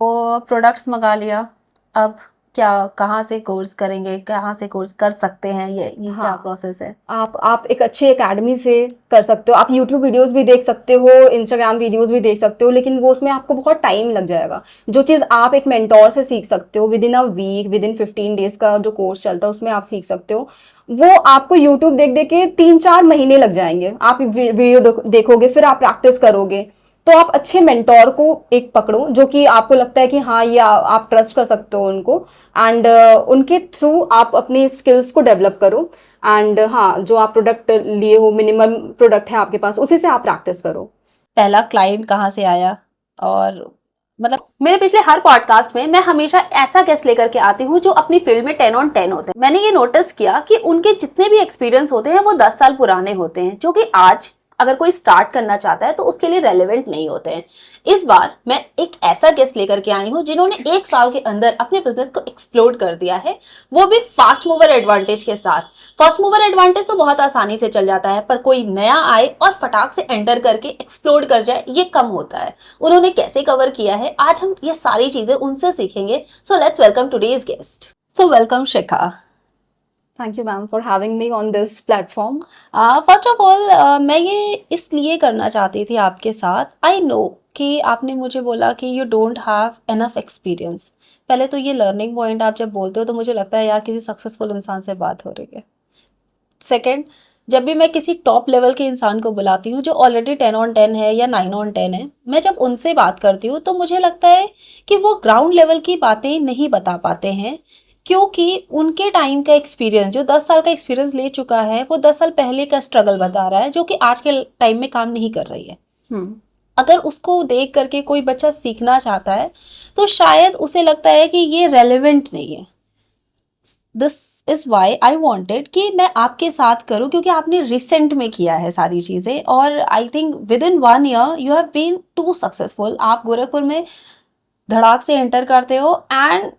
वो प्रोडक्ट्स मंगा लिया। अब क्या, कहाँ से कोर्स करेंगे, कहाँ से कोर्स कर सकते हैं, ये क्या हाँ, प्रोसेस है? आप एक अच्छी एकेडमी से कर सकते हो। आप यूट्यूब वीडियोस भी देख सकते हो, इंस्टाग्राम वीडियोस भी देख सकते हो, लेकिन वो उसमें आपको बहुत टाइम लग जाएगा। जो चीज़ आप एक मेंटोर से सीख सकते हो within a week, within 15 days का जो कोर्स चलता है उसमें आप सीख सकते हो, वो आपको यूट्यूब देख देख के 3-4 महीने लग जाएंगे। आप वीडियो देखोगे, फिर आप प्रैक्टिस करोगे। तो आप अच्छे मेंटोर को एक पकड़ो जो कि आपको लगता है कि हाँ ये आप ट्रस्ट कर सकते हो उनको, एंड उनके थ्रू आप अपनी स्किल्स को डेवलप करो। एंड हाँ, जो आप प्रोडक्ट लिए हो, मिनिमम प्रोडक्ट है आपके पास, उसी से आप प्रैक्टिस करो। पहला क्लाइंट कहाँ से आया? और मतलब मेरे पिछले हर पॉडकास्ट में मैं हमेशा ऐसा गेस्ट लेकर के आती हूँ जो अपनी फील्ड में 10 on 10 होते हैं। मैंने ये नोटिस किया कि उनके जितने भी एक्सपीरियंस होते हैं वो 10 साल पुराने होते हैं, जो कि आज अगर कोई स्टार्ट करना चाहता है तो उसके लिए रेलेवेंट नहीं होते हैं। इस बार मैं एक ऐसा गेस्ट लेकर के आई हूँ जिन्होंने 1 साल के अंदर अपने बिजनेस को एक्सप्लोर कर दिया है, वो भी फास्ट मूवर एडवांटेज के साथ। फर्स्ट मूवर एडवांटेज तो बहुत आसानी से चल जाता है, पर कोई नया आए और फटाक से एंटर करके एक्सप्लोर कर जाए ये कम होता है। उन्होंने कैसे कवर किया है, आज हम ये सारी चीजें उनसे सीखेंगे। So let's welcome today's guest. So welcome Shikha. Thank you ma'am for having me on this platform. First of all मैं ये इसलिए करना चाहती थी आपके साथ। आई नो कि आपने मुझे बोला कि you don't have enough experience. पहले तो ये लर्निंग पॉइंट आप जब बोलते हो तो मुझे लगता है यार किसी सक्सेसफुल इंसान से बात हो रही है। सेकंड, जब भी मैं किसी टॉप लेवल के इंसान को बुलाती हूँ जो ऑलरेडी 10 on 10 है या 9 on 10 है, मैं जब उनसे बात करती हूँ तो मुझे लगता है कि वो ग्राउंड लेवल की बातें नहीं बता पाते हैं, क्योंकि उनके टाइम का एक्सपीरियंस, जो 10 साल का एक्सपीरियंस ले चुका है, वो 10 साल पहले का स्ट्रगल बता रहा है जो कि आज के टाइम में काम नहीं कर रही है। हम्म। अगर उसको देख करके कोई बच्चा सीखना चाहता है तो शायद उसे लगता है कि ये रेलेवेंट नहीं है। This is why I wanted कि मैं आपके साथ करूं, क्योंकि आपने रिसेंट में किया है सारी चीज़ें और I think within 1 year you have been to successful. आप गोरखपुर में धड़ाक से एंटर करते हो एंड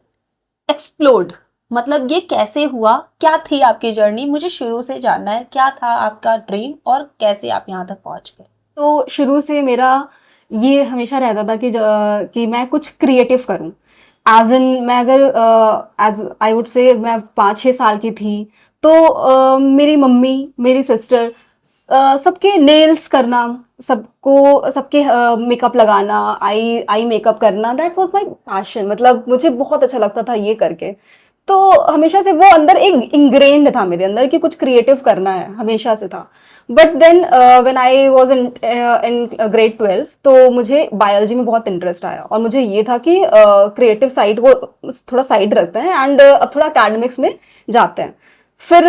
एक्सप्लोर्ड। मतलब ये कैसे हुआ, क्या थी आपकी जर्नी? मुझे शुरू से जानना है, क्या था आपका ड्रीम और कैसे आप यहाँ तक पहुँच गए? तो शुरू से मेरा ये हमेशा रहता था कि मैं कुछ क्रिएटिव करूं। एज इन, मैं अगर एज आई वुड से मैं 5-6 साल की थी तो मेरी मम्मी, मेरी सिस्टर, सबके नेल्स करना, सबको सबके मेकअप लगाना, आई आई मेकअप करना, दैट वाज माय पैशन। मतलब मुझे बहुत अच्छा लगता था ये करके। तो हमेशा से वो अंदर एक इंग्रेन्ड था मेरे अंदर कि कुछ क्रिएटिव करना है, हमेशा से था। But then when I was in grade 12, तो मुझे बायोलॉजी में बहुत इंटरेस्ट आया और मुझे ये था कि क्रिएटिव साइड को थोड़ा साइड रखते हैं एंड अब थोड़ा एकेडमिक्स में जाते हैं। फिर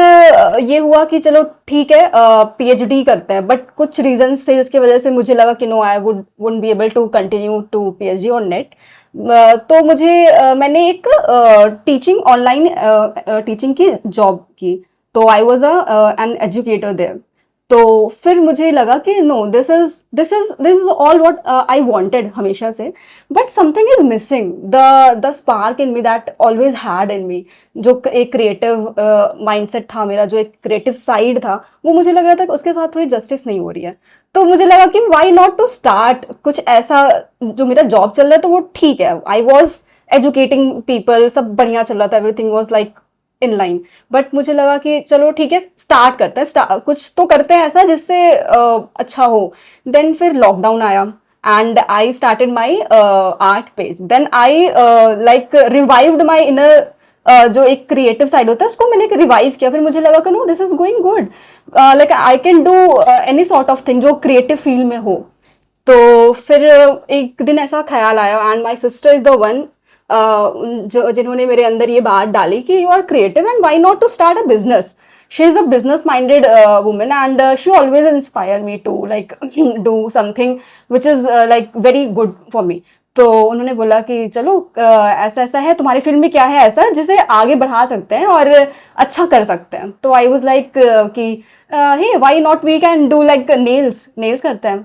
ये हुआ कि चलो ठीक है, पीएचडी करते हैं, बट कुछ रीजंस थे जिसकी वजह से मुझे लगा कि no, I wouldn't be able to continue to PhD और नेट। तो मुझे मैंने एक टीचिंग, ऑनलाइन टीचिंग की जॉब की। तो I was an educator there. तो फिर मुझे लगा कि no, this is all what I wanted हमेशा से। But something is missing, the spark in me that always had in me. जो एक क्रिएटिव माइंडसेट था मेरा, जो एक क्रिएटिव साइड था, वो मुझे लग रहा था कि उसके साथ थोड़ी जस्टिस नहीं हो रही है। तो मुझे लगा कि व्हाई नॉट टू स्टार्ट कुछ ऐसा। जो मेरा जॉब चल रहा है तो वो ठीक है, आई वॉज एजुकेटिंग पीपल, सब बढ़िया चल रहा था, everything was like in line. But मुझे लगा कि चलो ठीक है, स्टार्ट करते हैं, कुछ तो करते हैं ऐसा जिससे अच्छा हो। देन फिर लॉकडाउन आया and I started my art page. Then I like revived my inner, जो एक क्रिएटिव साइड होता है उसको मैंने रिवाइव किया। फिर मुझे लगा कि no, this is going good, like I can do any sort of thing जो क्रिएटिव फील्ड में हो। तो फिर एक दिन ऐसा ख्याल आया and my sister is the one जो जिन्होंने मेरे अंदर ये बात डाली कि you are creative and why not to start a business. She is a business minded woman and she always inspire me to like do something which is like very good for me. तो उन्होंने बोला कि चलो ऐसा ऐसा है, तुम्हारी field में क्या है ऐसा जिसे आगे बढ़ा सकते हैं और अच्छा कर सकते हैं। तो आई वॉज लाइक कि hey, why not we can do like nails nails करते हैं।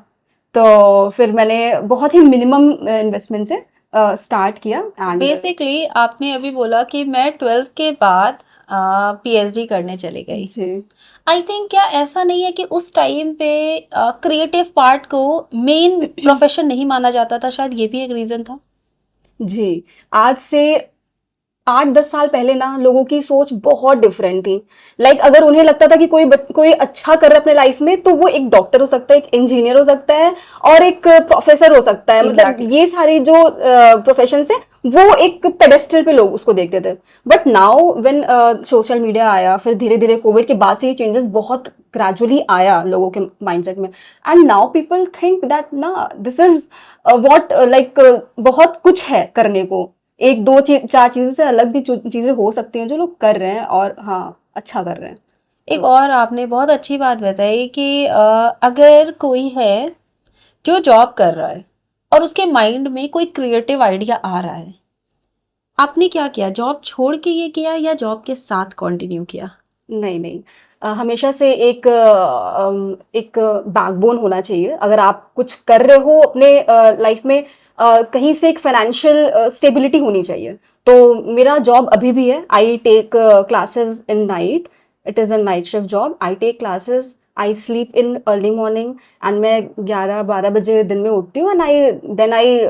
तो फिर मैंने बहुत ही मिनिमम इन्वेस्टमेंट से स्टार्ट किया एंड बेसिकली आपने अभी बोला कि मैं 12th के बाद पीएचडी करने चली गई। जी। आई थिंक क्या ऐसा नहीं है कि उस टाइम पे क्रिएटिव पार्ट को मेन प्रोफेशन नहीं माना जाता था? शायद ये भी एक रीजन था। जी, आज से 8-10 साल पहले ना लोगों की सोच बहुत डिफरेंट थी। लाइक अगर उन्हें लगता था कि कोई अच्छा कर रहा है अपने लाइफ में, तो वो एक डॉक्टर हो सकता है, एक इंजीनियर हो सकता है और एक प्रोफेसर हो सकता है। मतलब एग्जैक्टली। ये सारी जो प्रोफेशन है वो एक पेडेस्टल पे लोग उसको देखते थे। But now when social media आया, फिर धीरे धीरे कोविड के बाद से ये चेंजेस बहुत ग्रेजुअली आया लोगों के माइंडसेट में। And now people think that ना दिस इज व्हाट लाइक बहुत कुछ है करने को। एक दो चार चीजों से अलग भी चीजें हो सकती हैं जो लोग कर रहे हैं, और हाँ, अच्छा कर रहे हैं। एक और आपने बहुत अच्छी बात बताई कि अगर कोई है जो जॉब कर रहा है और उसके माइंड में कोई क्रिएटिव आइडिया आ रहा है, आपने क्या किया? जॉब छोड़ के ये किया या जॉब के साथ कंटिन्यू किया? नहीं नहीं, हमेशा से एक बैकबोन होना चाहिए। अगर आप कुछ कर रहे हो अपने लाइफ में, कहीं से एक फाइनेंशियल स्टेबिलिटी होनी चाहिए। तो मेरा जॉब अभी भी है। I take classes in night, it is a night shift job. I take classes, I sleep in early morning, and मैं 11-12 बजे दिन में उठती हूँ, and I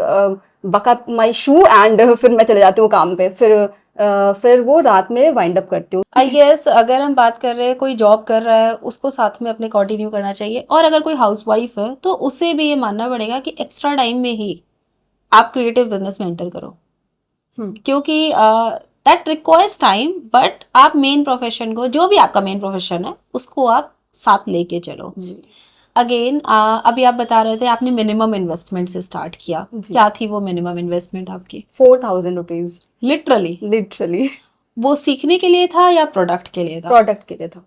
buck up my shoe, and फिर मैं चले जाती हूँ काम पे। फिर वो रात में वाइंड अप करती हूँ। आई गेस अगर हम बात कर रहे हैं कोई जॉब कर रहा है उसको साथ में अपने कंटिन्यू करना चाहिए, और अगर कोई हाउसवाइफ है तो उसे भी ये मानना पड़ेगा कि एक्स्ट्रा टाइम में ही आप क्रिएटिव बिजनेस में एंटर करो, क्योंकि दैट रिक्वायर्स टाइम। बट आप मेन प्रोफेशन को, जो भी आपका मेन प्रोफेशन है, उसको आप साथ लेके चलो। अगेन अभी आप बता रहे थे आपने मिनिमम इन्वेस्टमेंट से स्टार्ट किया। क्या थी वो मिनिमम इन्वेस्टमेंट आपकी? 4,000 रुपीज। लिटरली? लिटरली। वो सीखने के लिए था या प्रोडक्ट के लिए था? प्रोडक्ट के लिए था।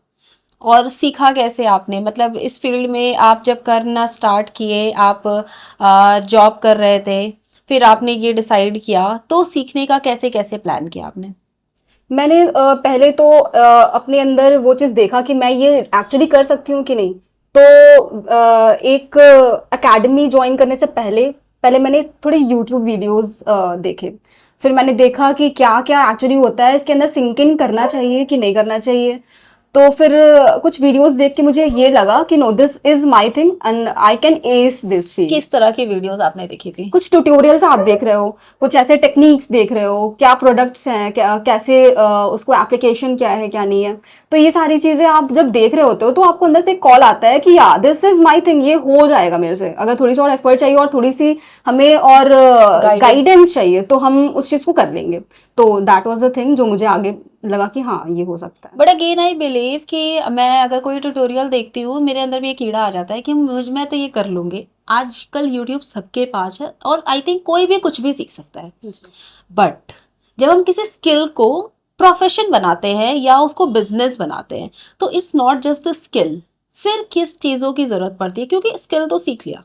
और सीखा कैसे आपने? मतलब इस फील्ड में आप जब करना स्टार्ट किए, आप जॉब कर रहे थे, फिर आपने ये डिसाइड किया, तो सीखने का कैसे कैसे प्लान किया आपने? मैंने पहले तो अपने अंदर वो चीज़ देखा कि मैं ये एक्चुअली कर सकती हूँ कि नहीं। तो एक एकेडमी ज्वाइन करने से पहले पहले मैंने थोड़े यूट्यूब वीडियोस देखे। फिर मैंने देखा कि क्या क्या एक्चुअली होता है इसके अंदर, सिंक इन करना चाहिए कि नहीं करना चाहिए। तो फिर कुछ वीडियोस देख के मुझे ये लगा कि no, this is my thing and I can ace this field. किस तरह की वीडियोस आपने देखी थी? कुछ ट्यूटोरियल्स आप देख रहे हो, कुछ ऐसे टेक्निक्स देख रहे हो, क्या प्रोडक्ट्स हैं, कैसे उसको एप्लीकेशन क्या है क्या नहीं है। तो ये सारी चीजें आप जब देख रहे होते हो तो आपको अंदर से एक कॉल आता है कि या दिस इज माय थिंग, ये हो जाएगा मेरे से। अगर थोड़ी सी और एफर्ट चाहिए और थोड़ी सी हमें और गाइडेंस चाहिए तो हम उस चीज को कर लेंगे। तो दैट वाज द थिंग जो मुझे आगे लगा कि हाँ, ये हो सकता है। बट अगेन आई बिलीव कि मैं अगर कोई ट्यूटोरियल देखती हूँ, मेरे अंदर भी ये कीड़ा आ जाता है कि मैं तो ये कर लूंगी। आजकल यूट्यूब सबके पास है और आई थिंक कोई भी कुछ भी सीख सकता है। बट जब हम किसी स्किल को प्रोफेशन बनाते हैं या उसको बिजनेस बनाते हैं, तो it's not just the skill. फिर किस चीज़ों की ज़रूरत पड़ती है? क्योंकि स्किल तो सीख लिया,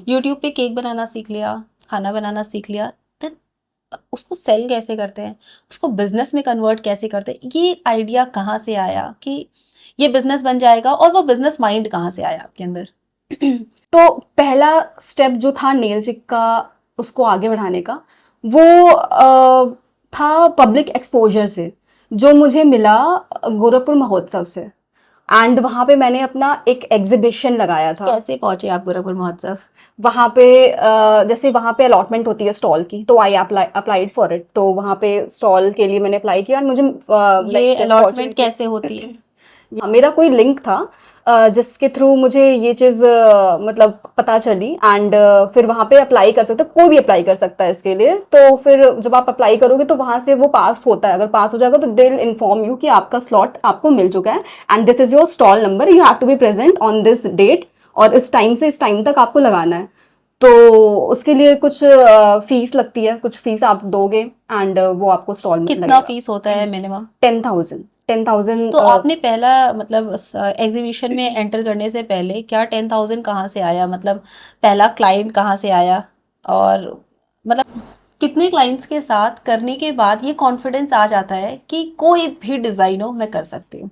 यूट्यूब पे केक बनाना सीख लिया, खाना बनाना सीख लिया, देन उसको सेल कैसे करते हैं, उसको बिजनेस में कन्वर्ट कैसे करते हैं, ये आइडिया कहाँ से आया कि ये बिजनेस बन जाएगा, और वो बिजनेस माइंड कहाँ से आया आपके अंदर? तो पहला स्टेप जो था नेल चिक का, उसको आगे बढ़ाने का, वो था पब्लिक एक्सपोजर से, जो मुझे मिला गोरखपुर महोत्सव से। एंड वहाँ पे मैंने अपना एक एग्जीबिशन लगाया था। कैसे पहुंचे आप गोरखपुर महोत्सव? वहाँ पे जैसे वहाँ पे अलॉटमेंट होती है स्टॉल की, तो आई अप्लाइड फॉर इट। तो वहाँ पे स्टॉल के लिए मैंने अप्लाई किया, और मुझे ये अलॉटमेंट कैसे होती है? मेरा कोई लिंक था जिसके थ्रू मुझे ये चीज़ मतलब पता चली। एंड फिर वहाँ पे अप्लाई कर सकते, कोई भी अप्लाई कर सकता है इसके लिए। तो फिर जब आप अप्लाई करोगे तो वहाँ से वो पास होता है। अगर पास हो जाएगा तो दे विल इन्फॉर्म यू कि आपका स्लॉट आपको मिल चुका है, and this is your stall number, you have to be present on this date, और इस टाइम से इस टाइम तक आपको लगाना है। तो उसके लिए कुछ फीस लगती है, कुछ फीस आप दोगे, एंड वो आपको स्टॉल में कितना लगेगा। फीस होता है मिनिमम? 10,000। तो आपने पहला मतलब एग्जीबिशन में एंटर करने से पहले क्या 10,000 कहाँ से आया? मतलब पहला क्लाइंट कहाँ से आया? और मतलब कितने क्लाइंट्स के साथ करने के बाद ये कॉन्फिडेंस आ जाता है कि कोई भी डिज़ाइन हो मैं कर सकती हूँ?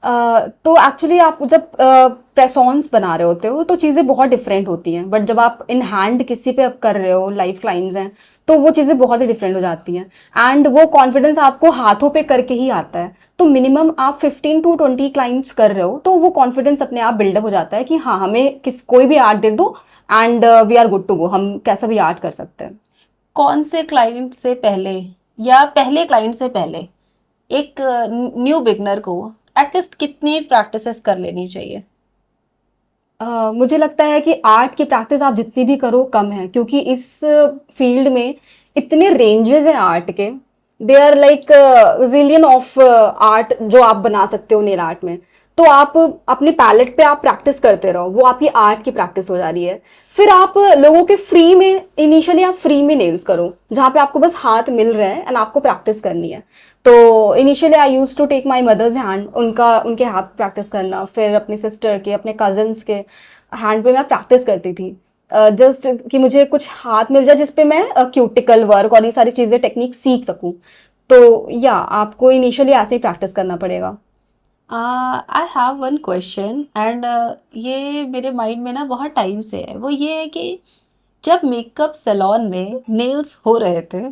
तो एक्चुअली आप जब प्रेस ऑन्स बना रहे होते हो तो चीज़ें बहुत डिफरेंट होती हैं। बट जब आप इन हैंड किसी पे आप कर रहे हो, लाइव क्लाइंट्स हैं, तो वो चीज़ें बहुत ही डिफरेंट हो जाती हैं। एंड वो कॉन्फिडेंस आपको हाथों पे करके ही आता है। तो मिनिमम आप 15 to 20 क्लाइंट्स कर रहे हो तो वो कॉन्फिडेंस अपने आप बिल्डअप हो जाता है कि हाँ, हमें कोई भी आर्ट दे दो and we are good to go, हम कैसा भी आर्ट कर सकते हैं। कौन से क्लाइंट से पहले या पहले क्लाइंट से पहले एक न्यू बिगनर को एटलीस्ट कितनी प्रैक्टिसेस कर लेनी चाहिए? मुझे लगता है कि आर्ट की प्रैक्टिस आप जितनी भी करो कम है, क्योंकि इस फील्ड में इतने रेंजेस हैं आर्ट के। They are like zillion of art जो आप बना सकते हो नेल आर्ट में। तो आप अपनी पैलेट पे आप प्रैक्टिस करते रहो, वो आपकी आर्ट की प्रैक्टिस हो जा रही है। फिर आप लोगों के फ्री में, इनिशियली आप फ्री में नेल्स करो जहाँ पे आपको बस हाथ मिल रहे हैं एंड आपको प्रैक्टिस करनी है। तो initially I use to take my mother's hand, उनके हाथ प्रैक्टिस करना, फिर अपनी सिस्टर के, अपने कजन्स के हैंड पे मैं प्रैक्टिस करती थी, जस्ट कि मुझे कुछ हाथ मिल जाए जिसपे मैं क्यूटिकल वर्क और ये सारी चीज़ें टेक्निक सीख सकूं। तो या आपको इनिशियली ऐसे ही प्रैक्टिस करना पड़ेगा। I have one question and ये मेरे माइंड में ना बहुत टाइम से है। वो ये है कि जब मेकअप सैलून में नेल्स हो रहे थे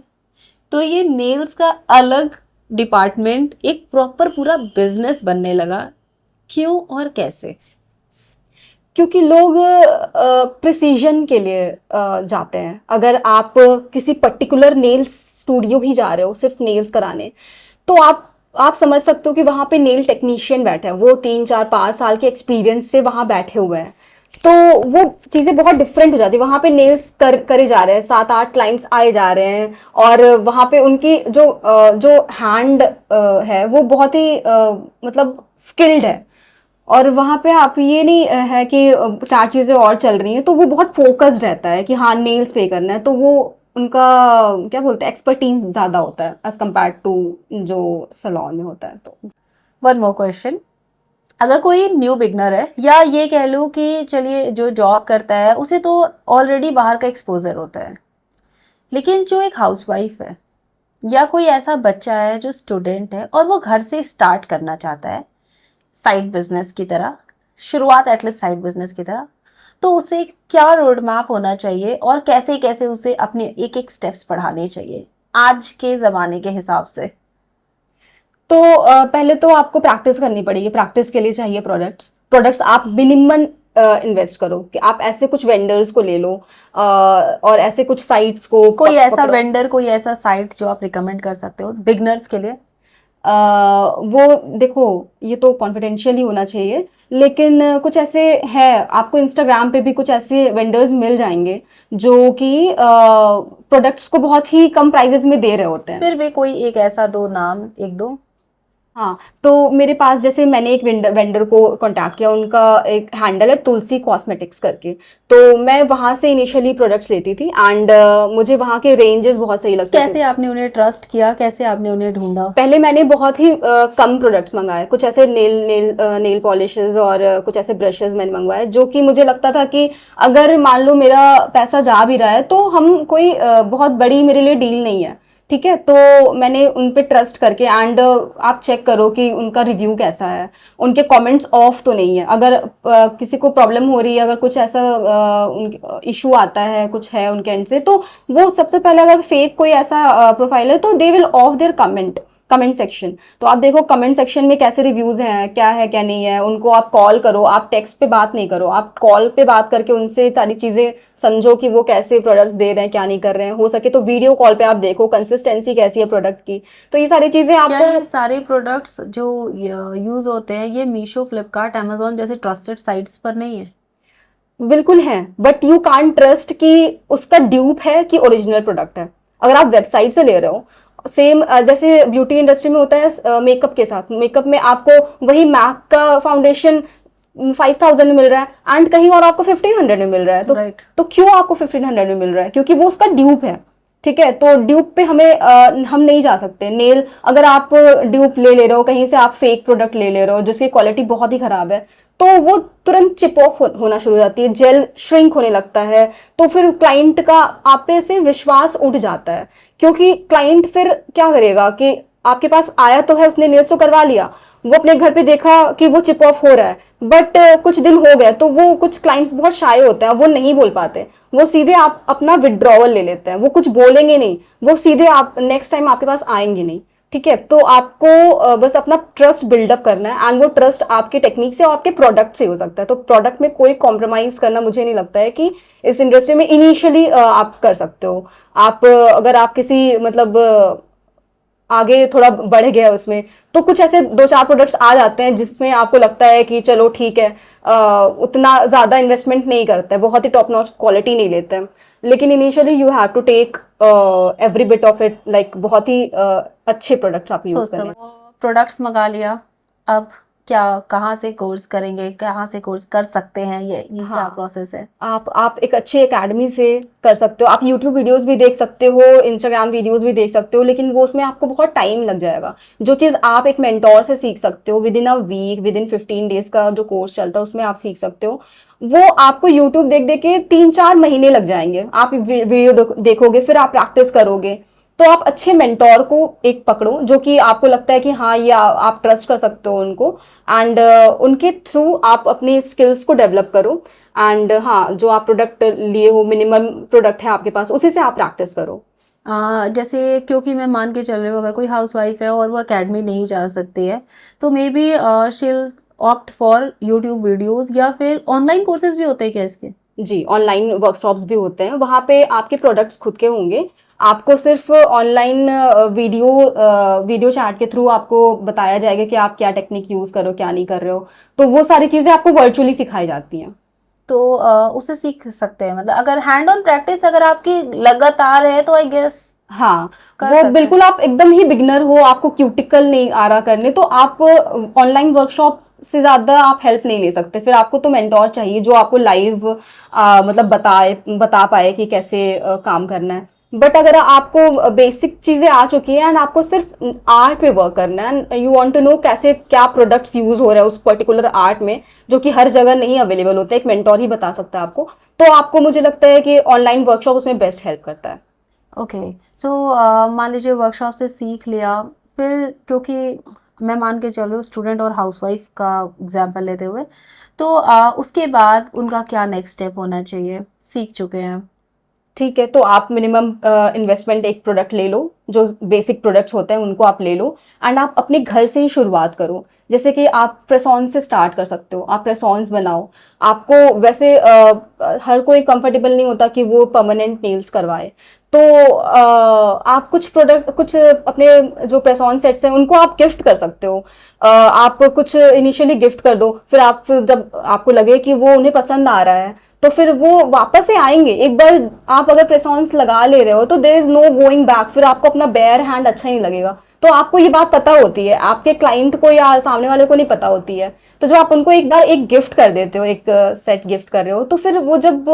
तो ये नेल्स का अलग डिपार्टमेंट एक प्रॉपर पूरा बिजनेस बनने लगा, क्यों और कैसे? क्योंकि लोग प्रिसीजन के लिए जाते हैं। अगर आप किसी पर्टिकुलर नेल स्टूडियो ही जा रहे हो सिर्फ नेल्स कराने, तो आप समझ सकते हो कि वहाँ पे नेल टेक्नीशियन बैठे हैं, वो 3 4 5 साल के एक्सपीरियंस से वहाँ बैठे हुए हैं। तो वो चीज़ें बहुत डिफरेंट हो जाती है। वहाँ पे नेल्स करे जा रहे हैं, 7 8 क्लाइंट्स आए जा रहे हैं, और वहाँ पे उनकी जो हैंड है वो बहुत ही मतलब स्किल्ड है। और वहाँ पे आप ये नहीं है कि 4 चीज़ें और चल रही हैं, तो वो बहुत फोकस्ड रहता है कि हाँ नेल्स पे करना है। तो वो उनका क्या बोलते हैं, एक्सपर्टीज ज़्यादा होता है एज कम्पेयर टू जो सैलून में होता है। तो वन मोर क्वेश्चन, अगर कोई न्यू बिगनर है, या ये कह लो कि चलिए जो जॉब करता है उसे तो ऑलरेडी बाहर का एक्सपोजर होता है, लेकिन जो एक हाउसवाइफ है या कोई ऐसा बच्चा है जो स्टूडेंट है और वो घर से स्टार्ट करना चाहता है साइड बिजनेस की तरह, शुरुआत एटलीस्ट साइड बिजनेस की तरह, तो उसे क्या रोड मैप होना चाहिए और कैसे कैसे उसे अपने एक एक स्टेप्स बढ़ाने चाहिए आज के ज़माने के हिसाब से? तो पहले तो आपको प्रैक्टिस करनी पड़ेगी। प्रैक्टिस के लिए चाहिए प्रोडक्ट्स आप मिनिमम इन्वेस्ट करो कि आप ऐसे कुछ वेंडर्स को ले लो, और ऐसे कुछ साइट्स को कोई ऐसा वेंडर, कोई ऐसा साइट जो आप रिकमेंड कर सकते हो बिगनर्स के लिए? वो देखो, ये तो कॉन्फिडेंशियल ही होना चाहिए, लेकिन कुछ ऐसे है, आपको इंस्टाग्राम पे भी कुछ ऐसे वेंडर्स मिल जाएंगे जो कि प्रोडक्ट्स को बहुत ही कम प्राइजेस में दे रहे होते हैं। फिर भी कोई एक ऐसा दो नाम, एक दो। हाँ, तो मेरे पास जैसे मैंने एक वेंडर को कांटेक्ट किया, उनका एक हैंडल है तुलसी कॉस्मेटिक्स करके। तो मैं वहाँ से इनिशियली प्रोडक्ट्स लेती थी एंड मुझे वहाँ के रेंजेस बहुत सही लगते थे। कैसे आपने उन्हें ट्रस्ट किया, कैसे आपने उन्हें ढूंढा? पहले मैंने बहुत ही कम प्रोडक्ट्स मंगाए, कुछ ऐसे नेल पॉलिशेस और कुछ ऐसे ब्रशेस मैंने मंगवाए, जो कि मुझे लगता था कि अगर मान लो मेरा पैसा जा भी रहा है तो हम कोई बहुत बड़ी मेरे लिए डील नहीं है, ठीक है। तो मैंने उन पे ट्रस्ट करके, एंड आप चेक करो कि उनका रिव्यू कैसा है, उनके कमेंट्स ऑफ तो नहीं है। अगर किसी को प्रॉब्लम हो रही है, अगर कुछ ऐसा इशू आता है, कुछ है उनके एंड से, तो वो सबसे पहले, अगर फेक कोई ऐसा प्रोफाइल है तो they will of their comment section. तो आप देखो कमेंट सेक्शन में कैसे रिव्यूज हैं, क्या है क्या नहीं है। उनको आप कॉल करो, आप टेक्स्ट पे बात नहीं करो, आप कॉल पे बात करके उनसे सारी चीजें समझो कि वो कैसे प्रोडक्ट्स दे रहे हैं, क्या नहीं कर रहे हैं। हो सके तो वीडियो कॉल पे आप देखो कंसिस्टेंसी कैसी है प्रोडक्ट की। तो ये सारी चीजें आपको, ये सारे प्रोडक्ट्स जो यूज होते हैं ये मीशो, फ्लिपकार्ट, अमेजोन जैसे ट्रस्टेड साइट्स पर नहीं है? बिल्कुल है, बट यू कांट ट्रस्ट कि उसका ड्यूप है कि ओरिजिनल प्रोडक्ट है। अगर आप वेबसाइट से ले रहे हो, सेम जैसे ब्यूटी इंडस्ट्री में होता है मेकअप के साथ, मेकअप में आपको वही मैक का फाउंडेशन 5000 में मिल रहा है एंड कहीं और आपको 1500 में मिल रहा है। तो क्यों आपको 1500 में मिल रहा है? क्योंकि वो उसका ड्यूप है, ठीक है। तो ड्यूप पे हम नहीं जा सकते। नेल अगर आप ड्यूप ले रहे हो, कहीं से आप फेक प्रोडक्ट ले रहे हो जिसकी क्वालिटी बहुत ही खराब है, तो वो तुरंत चिप ऑफ होना शुरू हो जाती है, जेल श्रिंक होने लगता है। तो फिर क्लाइंट का आप पे से विश्वास उठ जाता है, क्योंकि क्लाइंट फिर क्या करेगा कि आपके पास आया तो है, उसने नेल्स तो करवा लिया, वो अपने घर पे देखा कि वो चिप ऑफ हो रहा है, बट कुछ दिन हो गए तो वो कुछ क्लाइंट्स बहुत शाय होते हैं, वो नहीं बोल पाते, वो सीधे आप अपना विड्रॉवल ले लेते हैं, वो कुछ बोलेंगे नहीं, वो सीधे आप नेक्स्ट टाइम आपके पास आएंगे नहीं। ठीक है, तो आपको बस अपना ट्रस्ट बिल्डअप करना है, एंड वो ट्रस्ट आपके टेक्निक से और आपके प्रोडक्ट से हो सकता है। तो प्रोडक्ट में कोई कॉम्प्रोमाइज करना मुझे नहीं लगता है कि इस इंडस्ट्री में इनिशियली आप कर सकते हो। आप अगर आप किसी मतलब आगे थोड़ा बढ़ गया उसमें, तो कुछ ऐसे 2-4 प्रोडक्ट्स आ जाते हैं जिसमें आपको लगता है कि चलो ठीक है, उतना ज़्यादा इन्वेस्टमेंट नहीं करते हैं, बहुत ही टॉप नॉच क्वालिटी नहीं लेते हैं, लेकिन initially you have to take every bit of it, like बहुत ही अच्छे प्रोडक्ट्स आप यूज़ सोच करें। समझ प्रोडक्ट्स मंगा लिया, अब क्या, कहाँ से कोर्स करेंगे, कहाँ से कोर्स कर सकते हैं, ये क्या प्रोसेस है? आप एक अच्छी एकेडमी से कर सकते हो, आप यूट्यूब वीडियोस भी देख सकते हो, इंस्टाग्राम वीडियोस भी देख सकते हो, लेकिन वो उसमें आपको बहुत टाइम लग जाएगा। जो चीज़ आप एक मेंटोर से सीख सकते हो within a week, within 15 days का जो कोर्स चलता है उसमें आप सीख सकते हो, वो आपको यूट्यूब देख देख के 3-4 महीने लग जाएंगे। आप वीडियो देखोगे, फिर आप प्रैक्टिस करोगे, तो आप अच्छे मेंटोर को एक पकड़ो जो कि आपको लगता है कि हाँ ये आप ट्रस्ट कर सकते हो उनको, एंड उनके थ्रू आप अपनी स्किल्स को डेवलप करो, एंड हाँ जो आप प्रोडक्ट लिए हो, मिनिमम प्रोडक्ट है आपके पास, उसी से आप प्रैक्टिस करो। जैसे क्योंकि मैं मान के चल रही हूँ अगर कोई हाउसवाइफ है और वो एकेडमी नहीं जा सकती है, तो मे बी शील ऑप्ट फॉर यूट्यूब वीडियोस, या फिर ऑनलाइन कोर्सेज भी होते हैं क्या इसके? जी, ऑनलाइन वर्कशॉप्स भी होते हैं, वहाँ पे आपके प्रोडक्ट्स खुद के होंगे, आपको सिर्फ ऑनलाइन वीडियो चैट के थ्रू आपको बताया जाएगा कि आप क्या टेक्निक यूज़ करो, क्या नहीं कर रहे हो, तो वो सारी चीज़ें आपको वर्चुअली सिखाई जाती हैं। तो उससे सीख सकते हैं, मतलब अगर हैंड ऑन प्रैक्टिस अगर आपकी लगातार है तो आई गेस हाँ, कर वो सकते हैं। बिल्कुल आप एकदम ही बिगनर हो, आपको क्यूटिकल नहीं आ रहा करने, तो आप ऑनलाइन वर्कशॉप से ज़्यादा आप हेल्प नहीं ले सकते, फिर आपको तो मेंटोर चाहिए जो आपको लाइव मतलब बता पाए कि कैसे काम करना है। बट अगर आपको बेसिक चीज़ें आ चुकी हैं एंड आपको सिर्फ आर्ट पे वर्क करना है, and you want to know कैसे क्या प्रोडक्ट्स यूज़ हो रहा है उस पर्टिकुलर आर्ट में, जो कि हर जगह नहीं अवेलेबल होता है, एक मेंटोर ही बता सकता है आपको, तो आपको मुझे लगता है कि ऑनलाइन वर्कशॉप उसमें बेस्ट हेल्प करता है। ओके, सो मान लीजिए वर्कशॉप से सीख लिया, फिर क्योंकि मैं मान के चल रही हूँ स्टूडेंट और हाउसवाइफ का एग्जांपल लेते हुए, तो उसके बाद उनका क्या नेक्स्ट स्टेप होना चाहिए? सीख चुके हैं, ठीक है, तो आप मिनिमम इन्वेस्टमेंट एक प्रोडक्ट ले लो, जो बेसिक प्रोडक्ट्स होते हैं उनको आप ले लो, एंड आप अपने घर से ही शुरुआत करो। जैसे कि आप प्रेसॉन से स्टार्ट कर सकते हो, आप प्रेसॉन्स बनाओ। आपको वैसे हर कोई कंफर्टेबल नहीं होता कि वो परमानेंट नेल्स करवाए, तो आप कुछ अपने जो प्रेसॉन सेट्स हैं उनको आप गिफ्ट कर सकते हो। आप कुछ इनिशियली गिफ्ट कर दो, फिर आप जब आपको लगे कि वो उन्हें पसंद आ रहा है तो फिर वो वापस से आएंगे। एक बार आप अगर प्रेसॉन्स लगा ले रहे हो तो there is no going back, फिर आपको अपना बेयर हैंड अच्छा नहीं लगेगा। तो आपको ये बात पता होती है, आपके क्लाइंट को या सामने वाले को नहीं पता होती है, तो जब आप उनको एक बार एक गिफ्ट कर देते हो, एक सेट गिफ्ट कर रहे हो, तो फिर वो जब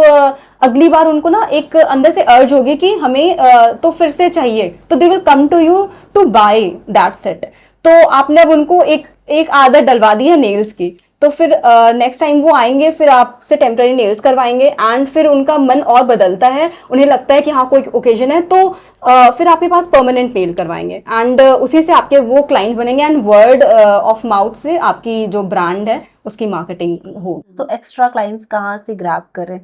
अगली बार उनको ना एक अंदर से अर्ज होगी कि हमें तो फिर से चाहिए, तो they will come to you to buy that set. तो आपने अब उनको एक एक आदत डलवा दी है नेल्स की, तो फिर नेक्स्ट टाइम वो आएंगे, फिर आपसे टेम्पररी नेल्स करवाएंगे, एंड फिर उनका मन और बदलता है, उन्हें लगता है कि हाँ कोई ओकेजन है, तो फिर आपके पास परमानेंट नेल करवाएंगे, एंड उसी से आपके वो क्लाइंट्स बनेंगे, एंड वर्ड ऑफ माउथ से आपकी जो ब्रांड है उसकी मार्केटिंग हो। तो एक्स्ट्रा क्लाइंट्स कहाँ से ग्रैब करें?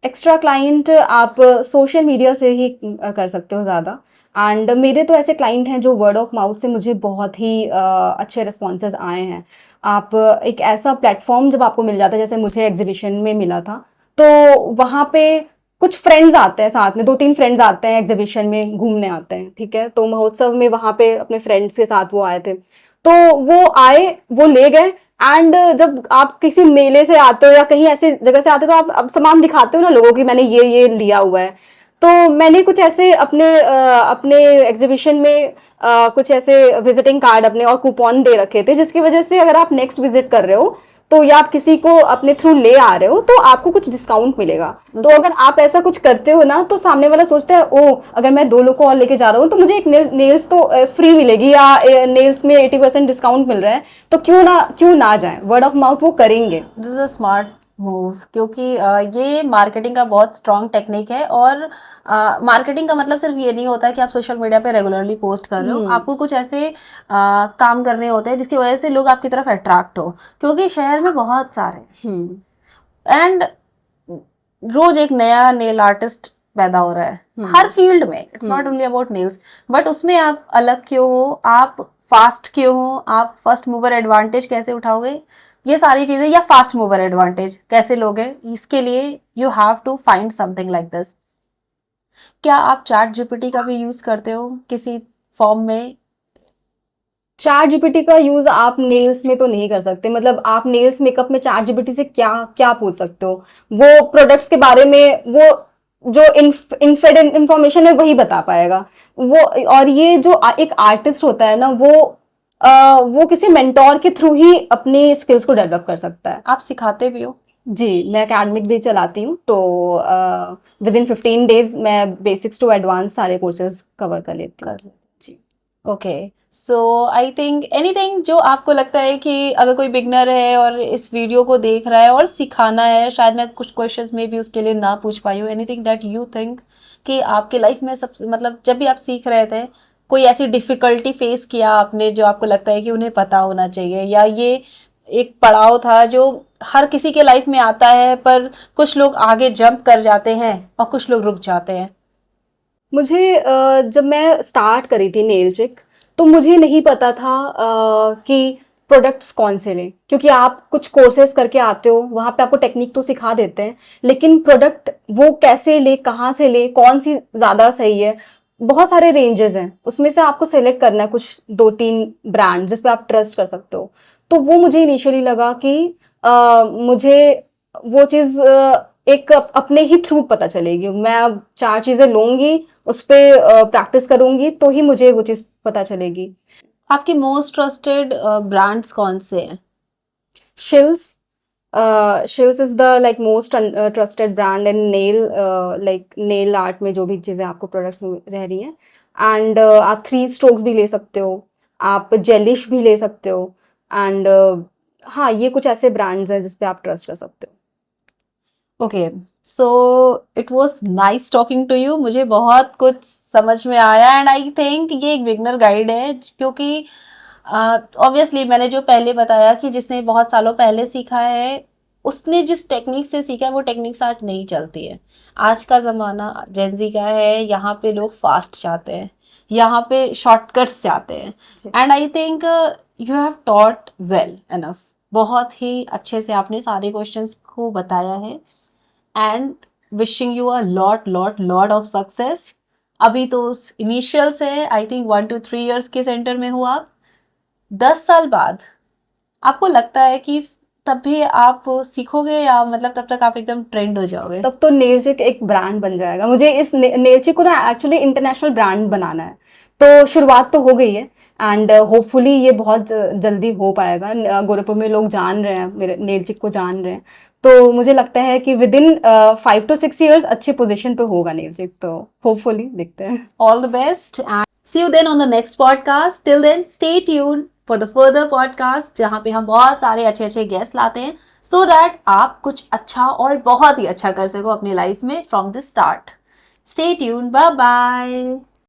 एक्स्ट्रा क्लाइंट आप सोशल मीडिया से ही कर सकते हो ज़्यादा, एंड मेरे तो ऐसे क्लाइंट हैं जो वर्ड ऑफ माउथ से मुझे बहुत ही अच्छे रिस्पॉन्सेज आए हैं। आप एक ऐसा प्लेटफॉर्म जब आपको मिल जाता है, जैसे मुझे एग्जीबिशन में मिला था, तो वहाँ पे कुछ फ्रेंड्स आते हैं साथ में, 2-3 फ्रेंड्स आते हैं एग्जीबिशन में घूमने आते हैं, ठीक है, तो महोत्सव में वहाँ पे अपने फ्रेंड्स के साथ वो आए थे, तो वो आए, वो ले गए, एंड जब आप किसी मेले से आते हो या कहीं ऐसे जगह से आते हो, तो आप अब सामान दिखाते हो ना लोगों की, मैंने ये लिया हुआ है। तो मैंने कुछ ऐसे अपने एग्जीबिशन में कुछ ऐसे विजिटिंग कार्ड अपने और कूपन दे रखे थे, जिसकी वजह से अगर आप नेक्स्ट विजिट कर रहे हो तो या आप किसी को अपने थ्रू ले आ रहे हो तो आपको कुछ डिस्काउंट मिलेगा। तो अगर आप ऐसा कुछ करते हो ना, तो सामने वाला सोचता है ओ अगर मैं 2 लोग को और लेके जा रहा हूँ तो मुझे एक नेल्स तो फ्री मिलेगी, या नेल्स में 80% डिस्काउंट मिल रहा है, तो क्यों ना जाए, वर्ड ऑफ माउथ वो करेंगे। This is a smart move, क्योंकि ये मार्केटिंग का बहुत स्ट्रॉन्ग टेक्निक है, और मार्केटिंग का मतलब सिर्फ ये नहीं होता है कि आप सोशल मीडिया पे रेगुलरली पोस्ट कर रहे हो, आपको कुछ ऐसे काम करने होते हैं जिसकी वजह से लोग आपकी तरफ अट्रैक्ट हो, क्योंकि शहर में बहुत सारे एंड रोज एक नया नेल आर्टिस्ट पैदा हो रहा है हर फील्ड में, it's not only about nails, but उसमें आप अलग क्यों हो, आप फास्ट क्यों हो, आप फर्स्ट मूवर एडवांटेज कैसे उठाओगे, ये सारी चीजें, या फास्ट मूवर एडवांटेज कैसे लोगे, इसके लिए you have to find something like this. क्या आप चैट जीपीटी का भी यूज करते हो किसी फॉर्म में? चैट जीपीटी का यूज आप नेल्स में तो नहीं कर सकते, मतलब आप नेल्स मेकअप में चैट जीपीटी से क्या क्या पूछ सकते हो, वो प्रोडक्ट्स के बारे में वो जो इनफेड इंफॉर्मेशन है वही बता पाएगा वो। और ये जो एक आर्टिस्ट होता है ना, वो किसी मेंटोर के थ्रू ही अपनी स्किल्स को डेवलप कर सकता है। आप सिखाते भी हो? जी, मैं एकेडमिक भी चलाती हूँ, तो विद इन 15 डेज मैं बेसिक्स टू एडवांस सारे कोर्सेज कवर कर लेती हूँ। जी। Okay, so I think anything जो आपको लगता है कि अगर कोई बिगनर है और इस वीडियो को देख रहा है और सिखाना है, शायद मैं कुछ क्वेश्चंस में भी उसके लिए ना पूछ पाई हूँ, एनीथिंग दैट यू थिंक कि आपके लाइफ में सब, मतलब जब भी आप सीख रहे थे कोई ऐसी डिफिकल्टी फेस किया आपने जो आपको लगता है कि उन्हें पता होना चाहिए, या ये एक पड़ाव था जो हर किसी के लाइफ में आता है पर कुछ लोग आगे जंप कर जाते हैं और कुछ लोग रुक जाते हैं? मुझे जब मैं स्टार्ट करी थी नेल चिक, तो मुझे नहीं पता था कि प्रोडक्ट्स कौन से लें, क्योंकि आप कुछ कोर्सेज करके आते हो, वहाँ पे आपको टेक्निक तो सिखा देते हैं, लेकिन प्रोडक्ट वो कैसे ले, कहाँ से ले, कौन सी ज़्यादा सही है, बहुत सारे रेंजेस हैं, उसमें से आपको सेलेक्ट करना है कुछ 2-3 ब्रांड जिस पे आप ट्रस्ट कर सकते हो। तो वो मुझे इनिशियली लगा कि मुझे वो चीज़ एक अपने ही थ्रू पता चलेगी, मैं अब 4 चीज़ें लूँगी, उस पर प्रैक्टिस करूँगी तो ही मुझे वो चीज़ पता चलेगी। आपके मोस्ट ट्रस्टेड ब्रांड्स कौन से हैं? Shills is the like most trusted brand in nail, like nail art में जो भी चीज़ें आपको प्रोडक्ट्स रह रही हैं। एंड आप 3 स्ट्रोक्स भी ले सकते हो, आप जेलिश भी ले सकते हो, एंड हाँ, ये कुछ ऐसे ब्रांड्स हैं जिस पे आप ट्रस्ट कर सकते हो। Okay, so it was nice talking to you, मुझे बहुत कुछ समझ में आया एंड आई थिंक ये एक बिगनर गाइड है, क्योंकि ऑब्वियसली मैंने जो पहले बताया कि जिसने बहुत सालों पहले सीखा है उसने जिस टेक्निक से सीखा है वो टेक्निक्स आज नहीं चलती है। आज का ज़माना जेंजी का है, यहाँ पे लोग फास्ट चाहते हैं, यहाँ पे शॉर्टकट्स चाहते हैं, and I think you have taught well enough, बहुत ही अच्छे से आपने सारे क्वेश्चंस को बताया है and wishing you a lot of success. अभी तो इनिशियल्स है, आई थिंक 1 to 3 years के सेंटर में हो आप। 10 साल बाद आपको लगता है कि तब भी आप सीखोगे, या मतलब तब तक आप एकदम ट्रेंड हो जाओगे? तब तो नेलचिक एक ब्रांड बन जाएगा। मुझे इस नेलचिक को ना एक्चुअली इंटरनेशनल ब्रांड बनाना है, तो शुरुआत तो हो गई है एंड होपफुली ये बहुत जल्दी हो पाएगा। गोरखपुर में लोग जान रहे हैं, मेरे नेलचिक को जान रहे हैं, तो मुझे लगता है कि विद इन 5 to 6 years अच्छी पोजीशन पे होगा नेलचिक, तो होपफुली देखते हैं। All the best and see you then on the next podcast. Till then, stay tuned for the further podcast, जहाँ पे हम बहुत सारे अच्छे अच्छे गेस्ट लाते हैं so that आप कुछ अच्छा और बहुत ही अच्छा कर सको अपनी लाइफ में from the start. Stay tuned. Bye bye.